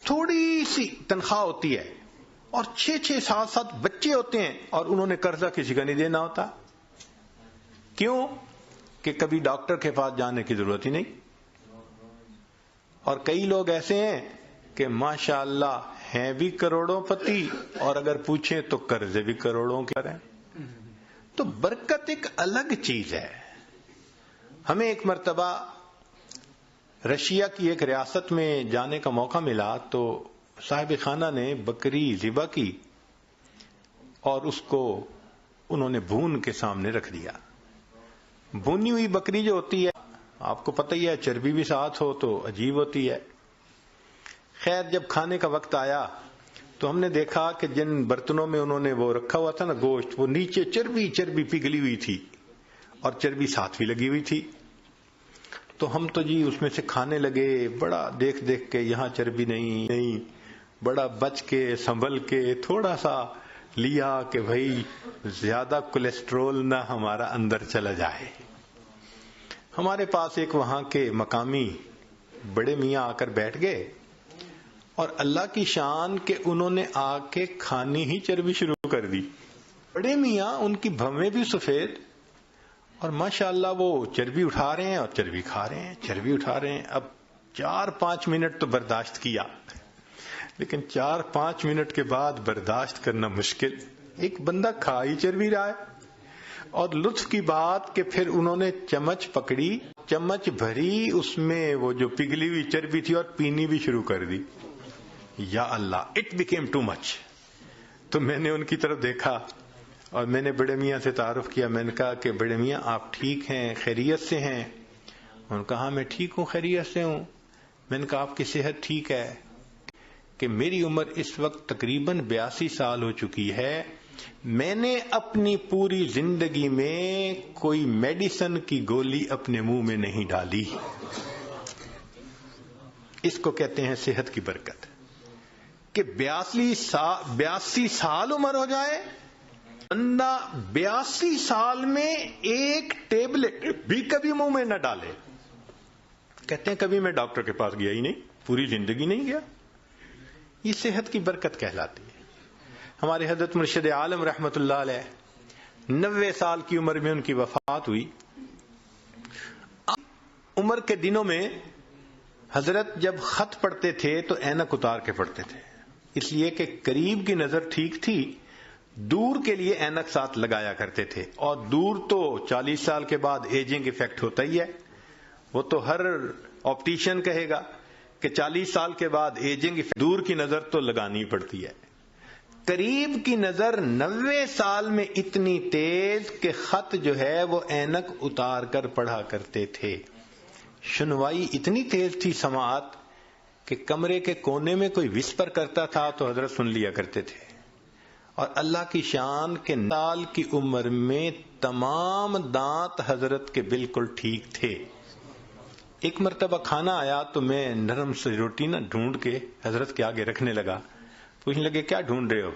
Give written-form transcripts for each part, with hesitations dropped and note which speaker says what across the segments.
Speaker 1: تھوڑی سی تنخواہ ہوتی ہے اور 6-6 7 بچے ہوتے ہیں اور انہوں نے قرضہ کسی کا نہیں دینا ہوتا. کیوں؟ کہ کبھی ڈاکٹر کے پاس جانے کی ضرورت ہی نہیں. اور کئی لوگ ایسے ہیں کہ ماشاء اللہ ہیں بھی کروڑوں پتی اور اگر پوچھیں تو قرضے بھی کروڑوں کے ہیں. تو برکت ایک الگ چیز ہے. ہمیں ایک مرتبہ رشیا کی ایک ریاست میں جانے کا موقع ملا تو صاحب خانہ نے بکری ذبح کی اور اس کو انہوں نے بھون کے سامنے رکھ دیا. بھونی ہوئی بکری جو ہوتی ہے آپ کو پتہ ہی ہے چربی بھی ساتھ ہو تو عجیب ہوتی ہے. خیر جب کھانے کا وقت آیا تو ہم نے دیکھا کہ جن برتنوں میں انہوں نے وہ رکھا ہوا تھا نا گوشت، وہ نیچے چربی پگھلی ہوئی تھی اور چربی ساتھ بھی لگی ہوئی تھی. تو ہم تو جی اس میں سے کھانے لگے، بڑا دیکھ کے یہاں چربی نہیں، بڑا بچ کے سنبھل کے تھوڑا سا لیا کہ بھائی زیادہ کولیسٹرول نہ ہمارا اندر چلا جائے. ہمارے پاس ایک وہاں کے مقامی بڑے میاں آ کر بیٹھ گئے اور اللہ کی شان کہ انہوں نے آ کے کھانی ہی چربی شروع کر دی. بڑے میاں ان کی بھویں بھی سفید اور ماشاءاللہ وہ چربی اٹھا رہے ہیں اور چربی کھا رہے ہیں، چربی اٹھا رہے ہیں. اب 4-5 منٹ تو برداشت کیا، لیکن 4-5 منٹ کے بعد برداشت کرنا مشکل. ایک بندہ کھا ہی چربی رہا ہے. اور لطف کی بات کہ پھر انہوں نے چمچ پکڑی، چمچ بھری اس میں وہ جو پگھلی ہوئی چربی تھی اور پینی بھی شروع کر دی. یا اللہ، اٹ بیکیم ٹو مچ. تو میں نے ان کی طرف دیکھا اور میں نے بڑے میاں سے تعارف کیا. میں نے کہا کہ بڑے میاں آپ ٹھیک ہیں، خیریت سے ہیں؟ انہوں نے کہا ہاں میں ٹھیک ہوں، خیریت سے ہوں. میں نے کہا آپ کی صحت ٹھیک ہے؟ کہ میری عمر اس وقت تقریباً 82 سال ہو چکی ہے. میں نے اپنی پوری زندگی میں کوئی میڈیسن کی گولی اپنے منہ میں نہیں ڈالی. اس کو کہتے ہیں صحت کی برکت. کہ 82 سال عمر ہو جائے، بندہ 82 سال میں ایک ٹیبلٹ بھی کبھی منہ میں نہ ڈالے. کہتے ہیں کبھی میں ڈاکٹر کے پاس گیا ہی نہیں، پوری زندگی نہیں گیا. یہ صحت کی برکت کہلاتی ہے. ہمارے حضرت مرشد عالم رحمت اللہ علیہ 90 سال کی عمر میں ان کی وفات ہوئی. عمر کے دنوں میں حضرت جب خط پڑھتے تھے تو اینک اتار کے پڑھتے تھے، اس لیے کہ قریب کی نظر ٹھیک تھی، دور کے لیے اینک ساتھ لگایا کرتے تھے. اور دور تو 40 سال کے بعد ایجنگ افیکٹ ہوتا ہی ہے. وہ تو ہر آپٹیشین کہے گا کہ 40 سال کے بعد ایجنگ افیکٹ، دور کی نظر تو لگانی پڑتی ہے. قریب کی نظر 90 سال میں اتنی تیز کہ خط جو ہے وہ اینک اتار کر پڑھا کرتے تھے. سنوائی اتنی تیز تھی سماعت کہ کمرے کے کونے میں کوئی وسپر کرتا تھا تو حضرت سن لیا کرتے تھے. اور اللہ کی شان کے سال کی عمر میں تمام دانت حضرت کے بالکل ٹھیک تھے. ایک مرتبہ کھانا آیا تو میں نرم سی روٹی نہ ڈھونڈ کے حضرت کے آگے رکھنے لگا. پوچھنے لگے کیا ڈھونڈ رہے ہو؟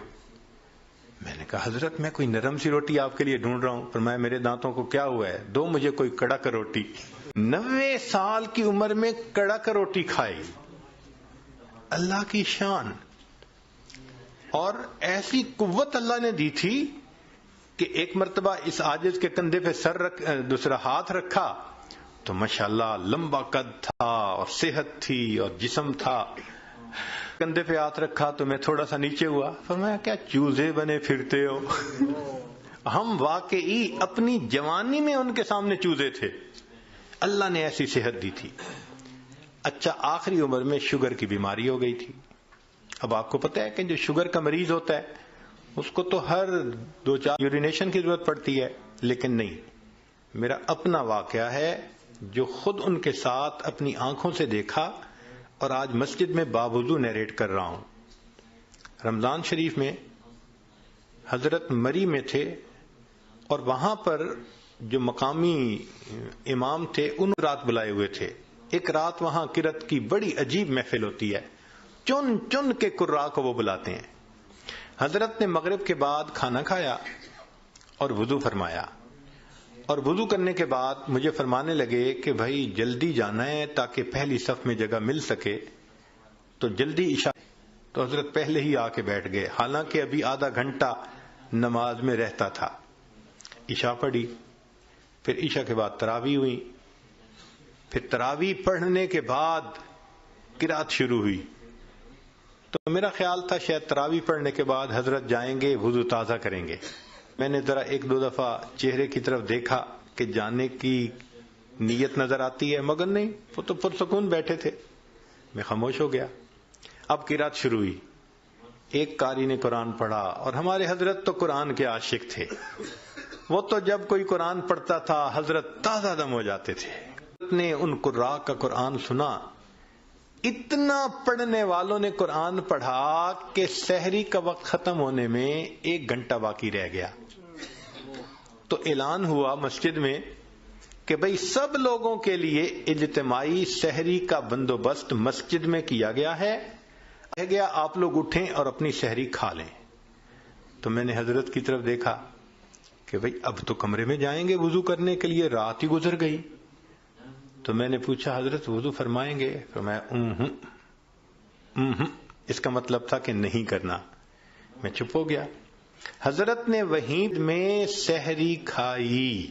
Speaker 1: میں نے کہا حضرت میں کوئی نرم سی روٹی آپ کے لیے ڈھونڈ رہا ہوں. فرمایا میرے دانتوں کو کیا ہوا ہے، دو مجھے کوئی کڑک روٹی. 90 سال کی عمر میں کڑک روٹی کھائی. اللہ کی شان. اور ایسی قوت اللہ نے دی تھی کہ ایک مرتبہ اس عاجز کے کندھے پہ دوسرا ہاتھ رکھا تو ماشاءاللہ لمبا قد تھا اور صحت تھی اور جسم تھا. کندھے پہ ہاتھ رکھا تو میں تھوڑا سا نیچے ہوا. فرمایا کیا چوزے بنے پھرتے ہو؟ ہم واقعی اپنی جوانی میں ان کے سامنے چوزے تھے. اللہ نے ایسی صحت دی تھی. اچھا آخری عمر میں شوگر کی بیماری ہو گئی تھی. اب آپ کو پتہ ہے کہ جو شوگر کا مریض ہوتا ہے اس کو تو ہر 2-4 یورینیشن کی ضرورت پڑتی ہے، لیکن نہیں. میرا اپنا واقعہ ہے جو خود ان کے ساتھ اپنی آنکھوں سے دیکھا اور آج مسجد میں باوضو نیریٹ کر رہا ہوں. رمضان شریف میں حضرت مری میں تھے اور وہاں پر جو مقامی امام تھے ان رات بلائے ہوئے تھے. ایک رات وہاں قرات کی بڑی عجیب محفل ہوتی ہے، چن چن کے قراء کو وہ بلاتے ہیں. حضرت نے مغرب کے بعد کھانا کھایا اور وضو فرمایا، اور وضو کرنے کے بعد مجھے فرمانے لگے کہ بھائی جلدی جانا ہے تاکہ پہلی صف میں جگہ مل سکے. تو جلدی عشاء، تو حضرت پہلے ہی آ کے بیٹھ گئے، حالانکہ ابھی آدھا گھنٹہ نماز میں رہتا تھا۔ عشاء پڑھی، پھر عشاء کے بعد تراویح ہوئی، پھر تراویح پڑھنے کے بعد قرات شروع ہوئی۔ تو میرا خیال تھا شاید تراویح پڑھنے کے بعد حضرت جائیں گے، وضو تازہ کریں گے۔ میں نے ذرا ایک دو دفعہ چہرے کی طرف دیکھا کہ جانے کی نیت نظر آتی ہے، مگر نہیں، وہ تو پرسکون بیٹھے تھے۔ میں خاموش ہو گیا۔ اب قرات شروع ہوئی، ایک قاری نے قرآن پڑھا، اور ہمارے حضرت تو قرآن کے عاشق تھے، وہ تو جب کوئی قرآن پڑھتا تھا حضرت تازہ دم ہو جاتے تھے۔ حضرت نے ان قراء کا قرآن سنا، اتنا پڑھنے والوں نے قرآن پڑھا کہ سحری کا وقت ختم ہونے میں 1 گھنٹہ باقی رہ گیا۔ تو اعلان ہوا مسجد میں کہ بھئی سب لوگوں کے لیے اجتماعی سحری کا بندوبست مسجد میں کیا گیا ہے، کہا گیا آپ لوگ اٹھیں اور اپنی سحری کھا لیں۔ تو میں نے حضرت کی طرف دیکھا کہ بھئی اب تو کمرے میں جائیں گے وضو کرنے کے لیے، رات ہی گزر گئی۔ تو میں نے پوچھا حضرت وضو فرمائیں گے؟ فرمایا اس کا مطلب تھا کہ نہیں کرنا۔ میں چپ ہو گیا۔ حضرت نے وہیں میں سحری کھائی۔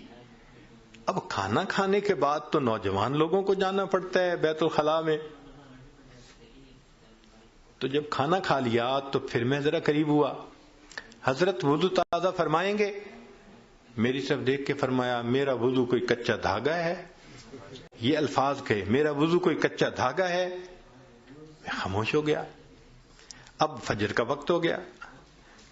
Speaker 1: اب کھانا کھانے کے بعد تو نوجوان لوگوں کو جانا پڑتا ہے بیت الخلاء میں، تو جب کھانا کھا لیا تو پھر میں ذرا قریب ہوا۔ حضرت وضو تازہ فرمائیں گے؟ میری طرف دیکھ کے فرمایا میرا وضو کوئی کچا دھاگا ہے؟ یہ الفاظ کہے، میرا وضو کوئی کچا دھاگا ہے؟ میں خاموش ہو گیا۔ اب فجر کا وقت ہو گیا،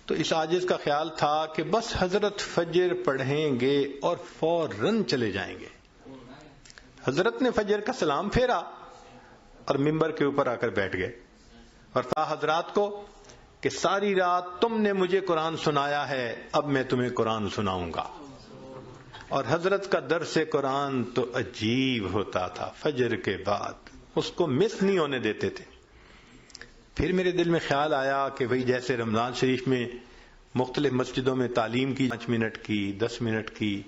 Speaker 1: تو اس عاجز کا خیال تھا کہ بس حضرت فجر پڑھیں گے اور فوراً چلے جائیں گے۔ حضرت نے فجر کا سلام پھیرا اور ممبر کے اوپر آ کر بیٹھ گئے اور کہا حضرات کو کہ ساری رات تم نے مجھے قرآن سنایا ہے، اب میں تمہیں قرآن سناؤں گا۔ اور حضرت کا درس قرآن تو عجیب ہوتا تھا، فجر کے بعد اس کو مس نہیں ہونے دیتے تھے۔ پھر میرے دل میں خیال آیا کہ بھئی جیسے رمضان شریف میں مختلف مسجدوں میں تعلیم کی 5 منٹ کی، 10 منٹ کی،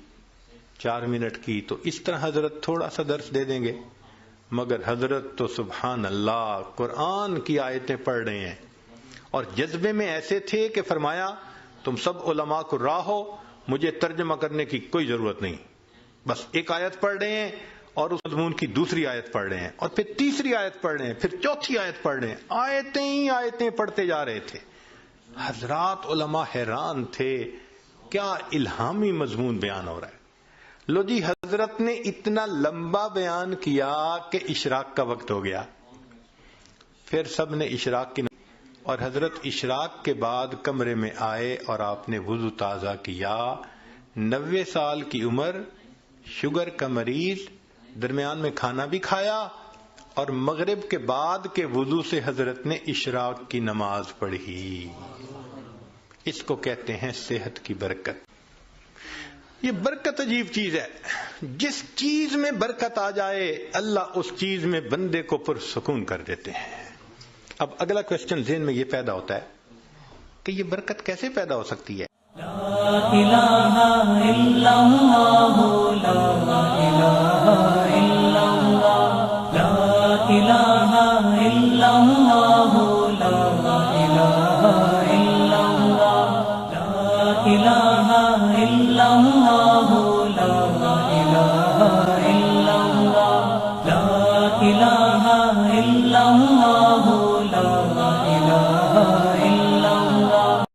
Speaker 1: 4 منٹ کی، تو اس طرح حضرت تھوڑا سا درس دے دیں گے، مگر حضرت تو سبحان اللہ قرآن کی آیتیں پڑھ رہے ہیں، اور جذبے میں ایسے تھے کہ فرمایا تم سب علماء کو راہ ہو، مجھے ترجمہ کرنے کی کوئی ضرورت نہیں، بس ایک آیت پڑھ رہے ہیں اور اس مضمون کی دوسری آیت پڑھ رہے ہیں، اور پھر تیسری آیت پڑھ رہے ہیں، پھر چوتھی آیت پڑھ رہے ہیں، آیتیں ہی آیتیں پڑھتے جا رہے تھے۔ حضرات علماء حیران تھے، کیا الہامی مضمون بیان ہو رہا ہے۔ لو جی حضرت نے اتنا لمبا بیان کیا کہ اشراق کا وقت ہو گیا، پھر سب نے اشراق کی، اور حضرت اشراق کے بعد کمرے میں آئے اور آپ نے وضو تازہ کیا۔ 90 سال کی عمر، شوگر کا مریض، درمیان میں کھانا بھی کھایا، اور مغرب کے بعد کے وضو سے حضرت نے اشراق کی نماز پڑھی۔ اس کو کہتے ہیں صحت کی برکت۔ یہ برکت عجیب چیز ہے، جس چیز میں برکت آ جائے اللہ اس چیز میں بندے کو پرسکون کر دیتے ہیں۔ اب اگلا کوشچن ذہن میں یہ پیدا ہوتا ہے کہ یہ برکت کیسے پیدا ہو سکتی ہے؟
Speaker 2: لا الہ الا اللہ، لا الہ الا اللہ، لا الہ الا اللہ، لا الہ الا اللہ، لا الہ الا اللہ، لا الہ الا اللہ، لا الہ الا اللہ، لا الہ